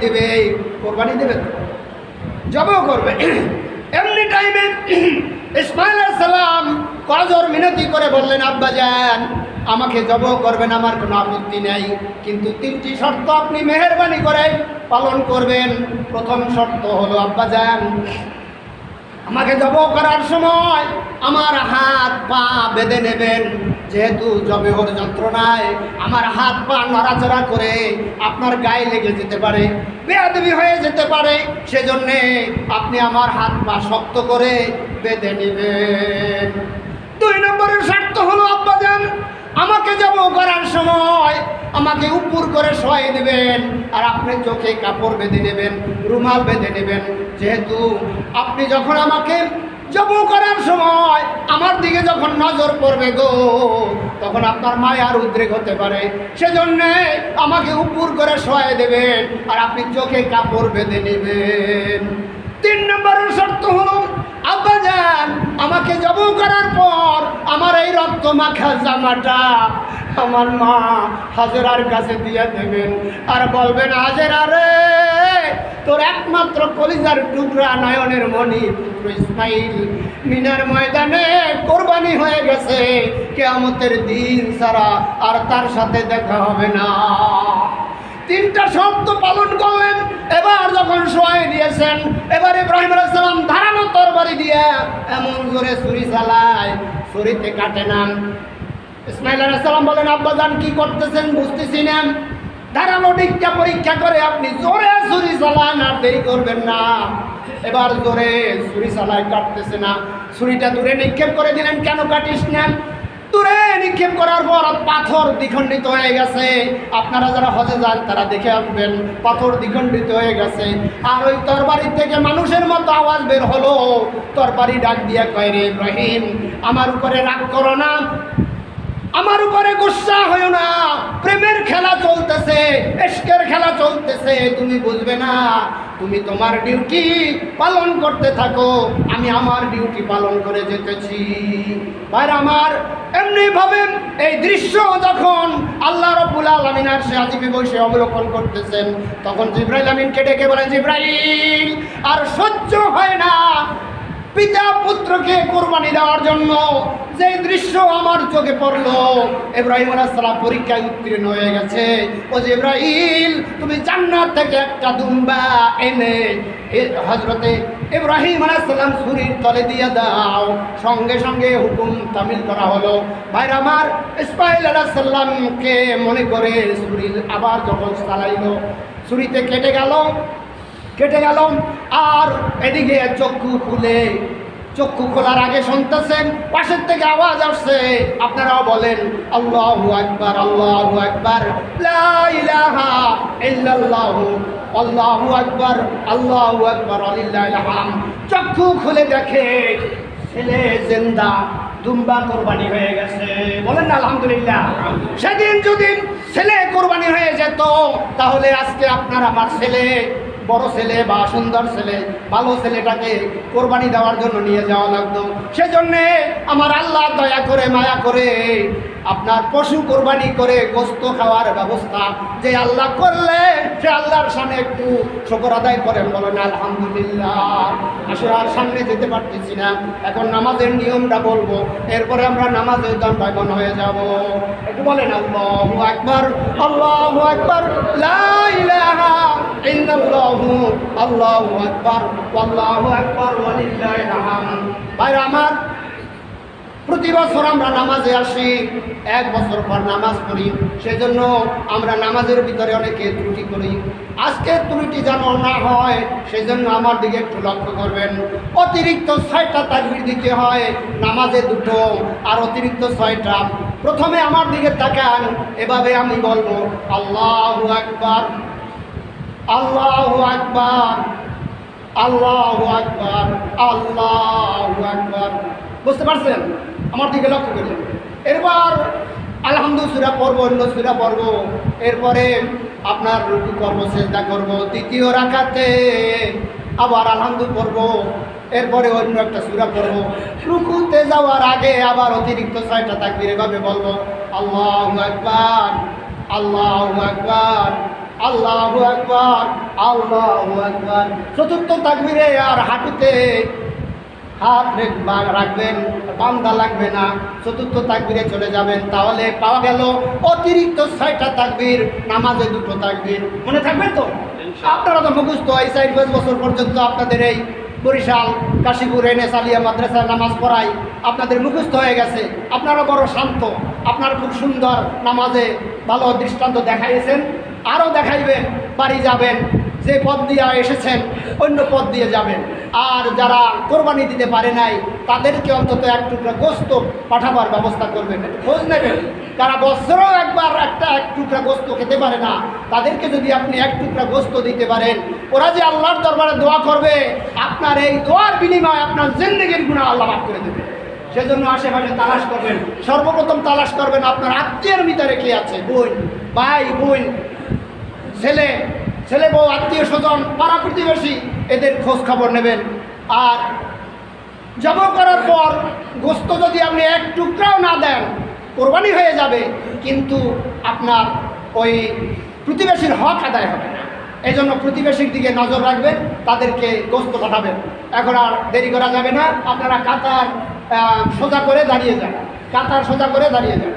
দিবে, কোরবানি দেবে তো, জবাও করবে। এমনি টাইমে ইসমাইল আলাইহিস সালাম কজর মিনতি করে বললেন, আব্বাজান আমাকে জবাও করবেন, আমার কোনো আপত্তি নেই, কিন্তু 3টি শর্ত আপনি মেহেরবানি করে পালন করবেন। প্রথম শর্ত হলো, আব্বাজান আমাকে জবাও করার সময় আমার হাত পা বেঁধে নেবেন, যেহেতু জবেহর যন্ত্রণায় আমার হাত পা নড়াচড়া করে আপনার গায়ে লেগে যেতে পারে, বেয়াদবি হয়ে যেতে পারে, সেজন্যে আপনি আমার হাত পা শক্ত করে বেঁধে নেবেন। 2 নম্বরের শর্ত হলো, আব্বাজান আমাকে জবাও করার সময় আমাকে উপর করে শোয়াই দেবেন, আর আপনি চোখে কাপড় বেঁধে নেবেন, রুমাল বেঁধে নেবেন, যেহেতু আপনি যখন আমাকে জবাও করার সময় আমার দিকে যখন নজর পড়বে গো, তখন আপনার মায়ার উদ্রেক হতে পারে, সেজন্যে আমাকে উপর করে শোয়াই দেবেন, আর আপনি চোখে কাপড় বেঁধে নেবেন। 3 নম্বরের শর্ত হলো, আব্বাজান আমাকে জবাও করার পর আমার এই রক্ত মাখা জামাটা আমার মা হাজেরার কাছে দিয়ে দেবেন, আর বলবেন, হাজেরা রে, তোর একমাত্র কলিজার টুকরা নয়নের মণি পুত্র ইসমাইল মিনার ময়দানে কোরবানি হয়ে গেছে, কিয়ামতের দিন ছাড়া আর তার সাথে দেখা হবে না। 3টা শর্ত পালন করলেন। এবার যখন শোয়াই দিয়েছেন, এবার ইব্রাহিম আলাইহিস সালাম ধারালো তরবারি দিয়ে এমন জোরে ছুরি চালায়, ছুরিতে কাটে না। ইসমাইল আলাইহিস সালাম বলেন, আব্বাজান কি করতেছেন বুঝতেছি না, ধারালো দিকটা পরীক্ষা করে আপনি জোরে ছুরি চালান, আর দেরি করবেন না। এবার জোরে ছুরি চালায়, কাটতেছে না, ছুরিটা দূরে নিক্ষেপ করে দিলেন। কেন কাটিস না? দূরে নিক্ষেপ করার পর পাথর দ্বিখণ্ডিত হয়ে গেছে। আপনারা যারা হজে যান তারা দেখে আসবেন, পাথর দ্বিখণ্ডিত হয়ে গেছে। আর ওই তরবারি থেকে মানুষের মতো আওয়াজ বের হলো। তরবারি ডাক দিয়া কয়, রে ইব্রাহিম, আমার উপরে রাগ করো না, আমার উপরে গুসা হইও না, প্রেমের খেলা চলতেছে, ইশকের খেলা চলতেছে, তুমি বুঝবে না, তুমি তোমার ডিউটি পালন করতে থাকো, আমি আমার ডিউটি পালন করে যেতেছি। ভাই আমার, এমনি ভাবে এই দৃশ্য যখন আল্লাহ রাব্বুল আলামিন আরশে আজিমে বসে অবলোকন করতেছেন, তখন জিবরাইল আমিনকে ডেকে বলেন, জিবরাইল আর সহ্য হয় না পিতা পুত্রকে কোরবানি দেওয়ার জন্য যে দৃশ্য আমার চোখে পড়লো। ইব্রাহিম আলাইহিস সালাম পরীক্ষায় উত্তীর্ণ হয়ে গেছে। ও জিবরাইল, তুমি জান্নাত থেকে একটা দুম্বা এনে হযরতে ইব্রাহিম আলাইহিস সালাম ছুরির তলে দিয়ে দাও। সঙ্গে সঙ্গে হুকুম তামিল করা হলো। ভাই আমার, ইসমাইল আলাইহিস সালামকে মনে করে ছুরি আবার যখন চালাইলো, ছুরিতে কেটে গেল। আর এদিকে চক্ষু খোলার আগে শুনতেছেন পাশের থেকে আওয়াজ আসছে। আপনারাও বলেন, আল্লাহু আকবার, আল্লাহু আকবার, লা ইলাহা ইল্লাল্লাহু, আল্লাহু আকবার, আল্লাহু আকবার, ওয়ালিল্লাহিল হামদ। চক্ষু খুলে দেখে ছেলে জিন্দা, দুম্বা কোরবানি হয়ে গেছে। বলেন না আলহামদুলিল্লাহ। সেদিন যদি ছেলে কোরবানি হয়ে যেত, তাহলে আজকে আপনার আমার ছেলে, বড় ছেলে বা সুন্দর ছেলে, ভালো ছেলেটাকে কোরবানি দেওয়ার জন্য নিয়ে যাওয়া লাগতো। সেজন্যে আমার আল্লাহ দয়া করে মায়া করে আপনার পশু কোরবানি করে গোস্ত খাওয়ার ব্যবস্থা যে আল্লাহ করলে, সে আল্লাহর সামনে একটু শুকর আদায় করেন, বলেন আলহামদুলিল্লাহ। আসলে আর সামনে যেতে পারতেছি না, এখন নামাজের নিয়মটা বলবো, এরপরে আমরা নামাজের দণ্ডায়মান হয়ে যাব। একটু বলেন, আল্লাহু আকবার, আল্লাহু আকবার, লা ইলাহা ইল্লাল্লাহু, আল্লাহু আকবার, আল্লাহু আকবার, ওয়ালিল্লাহিল হামদ। ভাইরা আমার, প্রতি বছর আমরা নামাজে আসি, 1 বছর পর নামাজ পড়ি, সেজন্য আমরা নামাজের ভিতরে অনেকে ত্রুটি করি। আজকে ত্রুটি যেন না হয় সেজন্য আমার দিকে একটু লক্ষ্য করবেন। অতিরিক্ত 6টা তাকবীর দিতে হয়, নামাজে 2টো, আর অতিরিক্ত 6টা। প্রথমে আমার দিকে তাকান, এভাবে আমি বলবো, আল্লাহু আকবার, আল্লাহু আকবার, আল্লাহু আকবার, আল্লাহু আকবার। বুঝতে পারছেন? আমার দিকে লক্ষ্য করলেন। এরপর আলহামদুলিল্লাহ সূরা পড়ব, অন্য সূরা পড়ব, এরপরে আপনার রুকু করব, সিজদা করব, দ্বিতীয় রাকাতে আবার আলহামদুলিল্লাহ পড়ব, এরপরে অন্য একটা সূরা পড়ব। রুকুতে যাওয়ার আগে আবার অতিরিক্ত 6টা তাকবীর এভাবে বলবো, আল্লাহু আকবার, আল্লাহু আকবার, আল্লাহু আকবার, আল্লাহু আকবার। চতুর্থ তাকবীরে আর হাঁটুতে হাত রাখবেন, বান্দা লাগবে না, চতুর্থ তাকবীরে চলে যাবেন। তাহলে পাওয়া গেল অতিরিক্ত 6টা তাকবীর, নামাজে 2টো তাকবীর। মনে থাকবে তো? আপনারা তো মুখস্থ এই 4-5 বছর পর্যন্ত আপনাদের এই বরিশাল কাশীপুর এনএস আলিয়া মাদ্রাসায় নামাজ পড়াই আপনাদের মুখস্থ হয়ে গেছে। আপনারা বড় শান্ত, আপনারা খুব সুন্দর নামাজে ভালো দৃষ্টান্ত দেখাইয়েছেন, আরও দেখাইবেন। বাড়ি যাবেন, যে পথ দিয়ে এসেছেন অন্য পথ দিয়ে যাবেন। আর যারা কোরবানি দিতে পারে নাই তাদেরকে অন্তত এক টুকরা গোস্ত পাঠাবার ব্যবস্থা করবেন, খোঁজ নেবেন। যারা বছরেও একবার এক টুকরা গোস্ত খেতে পারে না, তাদেরকে যদি আপনি এক টুকরা গোস্ত দিতে পারেন, ওরা যে আল্লাহর দরবারে দোয়া করবে, আপনার এই দোয়ার বিনিময়ে আপনার জিন্দেগির গুনাহ আল্লাহ মাফ করে দেবে। সেজন্য আশেপাশে তালাশ করবেন। সর্বপ্রথম তালাশ করবেন আপনার আত্মীয়ের ভিতরে কে আছে, বোন, ভাই, বোন, ছেলে বউ, আত্মীয় স্বজন, পাড়া প্রতিবেশী, এদের খোঁজ খবর নেবেন। আর জবাই করার পর গোস্ত যদি আপনি এক টুকরাও না দেন, কোরবানি হয়ে যাবে, কিন্তু আপনার ওই প্রতিবেশীর হক আদায় হবে না। এই জন্য প্রতিবেশীর দিকে নজর রাখবেন, তাদেরকে গোস্ত পাঠাবেন। এখন আর দেরি করা যাবে না, আপনারা কাতার সোজা করে দাঁড়িয়ে যান, কাতার সোজা করে দাঁড়িয়ে যান।